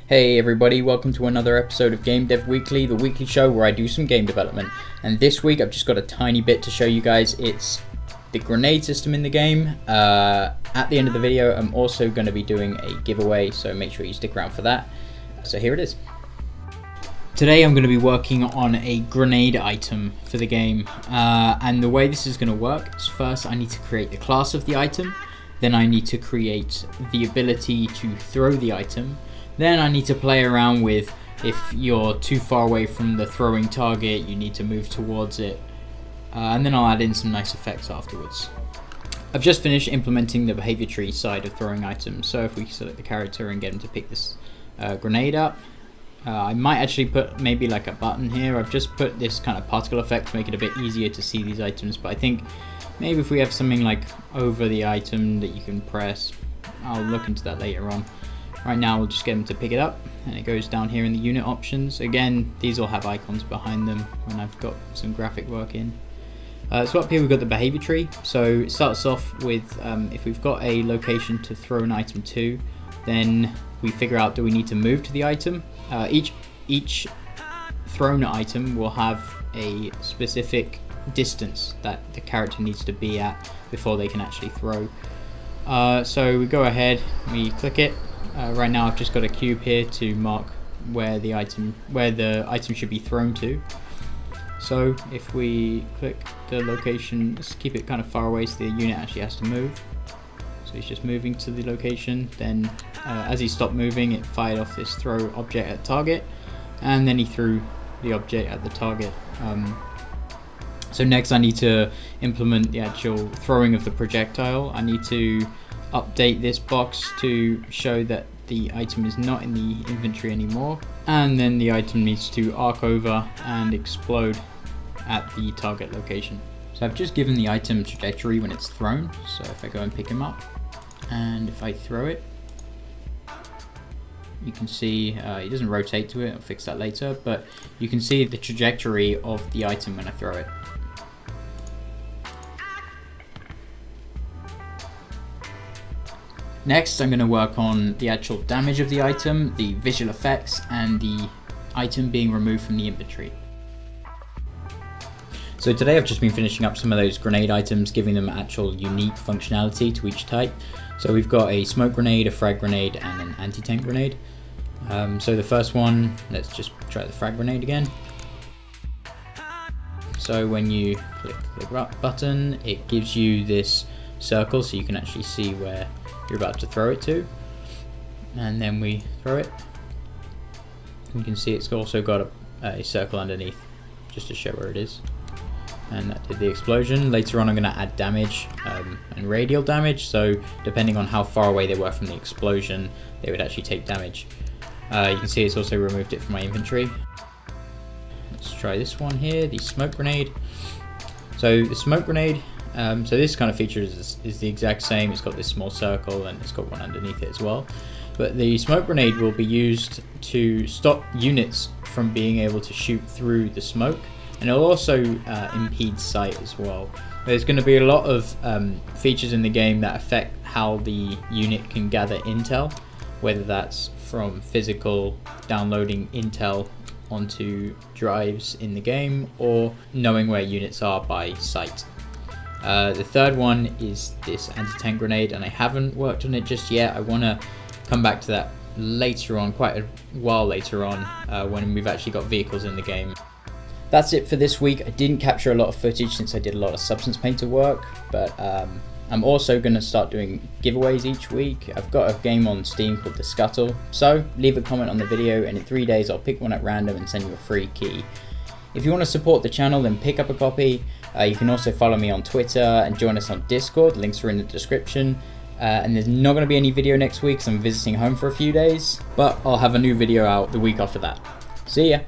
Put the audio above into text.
Hey everybody, welcome to another episode of Game Dev Weekly, the weekly show where I do some game development. And this week I've just got a tiny bit to show you guys. It's the grenade system in the game. At the end of the video I'm also going to be doing a giveaway, so make sure you stick around for that. So here it is. Today I'm going to be working on a grenade item for the game. And the way this is going to work is first I need to create the class of the item. Then I need to create the ability to throw the item. Then I need to play around with if you're too far away from the throwing target, you need to move towards it. And then I'll add in some nice effects afterwards. I've just finished implementing the behavior tree side of throwing items. So if we select the character and get him to pick this grenade up, I might actually put maybe like a button here. I've just put this kind of particle effect to make it a bit easier to see these items. But I think maybe if we have something like over the item that you can press, I'll look into that later on. Right now we'll just get them to pick it up, and it goes down here in the unit options. Again, these will have icons behind them when I've got some graphic work in. So up here we've got the behavior tree. So it starts off with if we've got a location to throw an item to, then we figure out, do we need to move to the item? Each thrown item will have a specific distance that the character needs to be at before they can actually throw. So we go ahead, we click it. Right now I've just got a cube here to mark where the item should be thrown to. So if we click the location, let's keep it kind of far away so the unit actually has to move. So he's just moving to the location, then as he stopped moving it fired off this throw object at target, and then he threw the object at the target. So next I need to implement the actual throwing of the projectile. I need to update this box to show that the item is not in the inventory anymore, and then the item needs to arc over and explode at the target location. So I've just given the item trajectory when it's thrown. So if I go and pick him up and if I throw it, you can see he doesn't rotate to it. I'll fix that later, but you can see the trajectory of the item when I throw it. Next, I'm going to work on the actual damage of the item, the visual effects, and the item being removed from the inventory. So today I've just been finishing up some of those grenade items, giving them actual unique functionality to each type. So we've got a smoke grenade, a frag grenade, and an anti-tank grenade. So the first one, let's just try the frag grenade again. So when you click the button, it gives you this circle so you can actually see where you're about to throw it to, and then we throw it. You can see it's also got a circle underneath just to show where it is, and that did the explosion. Later on I'm going to add damage and radial damage, so depending on how far away they were from the explosion they would actually take damage. You can see it's also removed it from my inventory. Let's try this one here, the smoke grenade. So the smoke grenade, so this kind of feature is the exact same. It's got this small circle and it's got one underneath it as well. But the smoke grenade will be used to stop units from being able to shoot through the smoke, and it'll also impede sight as well. There's going to be a lot of features in the game that affect how the unit can gather intel, whether that's from physical downloading intel onto drives in the game or knowing where units are by sight. The third one is this anti-tank grenade, and I haven't worked on it just yet. I want to come back to that later on, quite a while later on, when we've actually got vehicles in the game. That's it for this week. I didn't capture a lot of footage since I did a lot of Substance Painter work, but I'm also going to start doing giveaways each week. I've got a game on Steam called The Scuttle, so leave a comment on the video and in 3 days I'll pick one at random and send you a free key. If you want to support the channel, then pick up a copy. You can also follow me on Twitter and join us on Discord. Links are in the description. And there's not going to be any video next week because I'm visiting home for a few days, but I'll have a new video out the week after that. See ya!